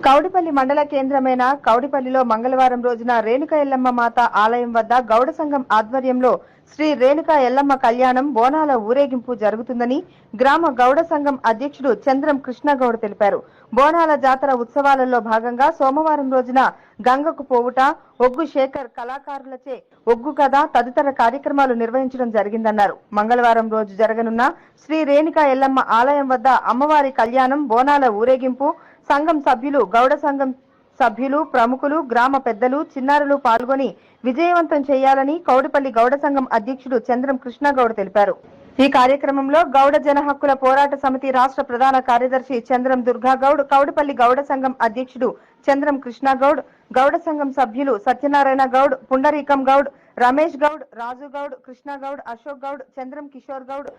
కౌడిపల్లి మండల కేంద్రమైన కౌడిపల్లిలో మంగళవారం రోజున రేణుక ఎల్లమ్మ మాత ఆలయం వద్ద గౌడ సంఘం ఆధ్వర్యంలో శ్రీ రేణుక ఎల్లమ్మ కళ్యాణం బోనాల ఊరేగింపు జరుగుతుందని గ్రామ గౌడ సంఘం అధ్యక్షుడు చంద్రం కృష్ణగౌడ్ తెలిపారు. బోనాల జాతర ఉత్సవాలలో భాగంగా సోమవారం రోజున గంగకు పోవుట, ఒగ్గు శేఖర్ కళాకారులచే ఒగ్గు కథ తదితర కార్యక్రమాలు నిర్వహించడం జరిగిందన్నారు. మంగళవారం రోజు జరగనున్న శ్రీ రేణుక ఎల్లమ్మ ఆలయం వద్ద అమ్మవారి కళ్యాణం, బోనాల ఊరేగింపు సంఘం సభ్యులు, గౌడ సంఘం సభ్యులు, ప్రముఖులు, గ్రామ పెద్దలు, చిన్నారులు పాల్గొని విజయవంతం చేయాలని కౌడిపల్లి గౌడ సంఘం అధ్యక్షుడు చంద్రం కృష్ణగౌడ్ తెలిపారు. ఈ కార్యక్రమంలో గౌడ జన హక్కుల పోరాట సమితి రాష్ట్ర ప్రధాన కార్యదర్శి చంద్రం దుర్గాగౌడ్, కౌడిపల్లి గౌడ సంఘం అధ్యక్షుడు చంద్రం కృష్ణగౌడ్, గౌడ సంఘం సభ్యులు సత్యనారాయణ గౌడ్, పుండరీకం గౌడ్, రమేష్ గౌడ్, రాజు గౌడ్, కృష్ణగౌడ్, అశోక్ గౌడ్, చంద్రం కిషోర్ గౌడ్,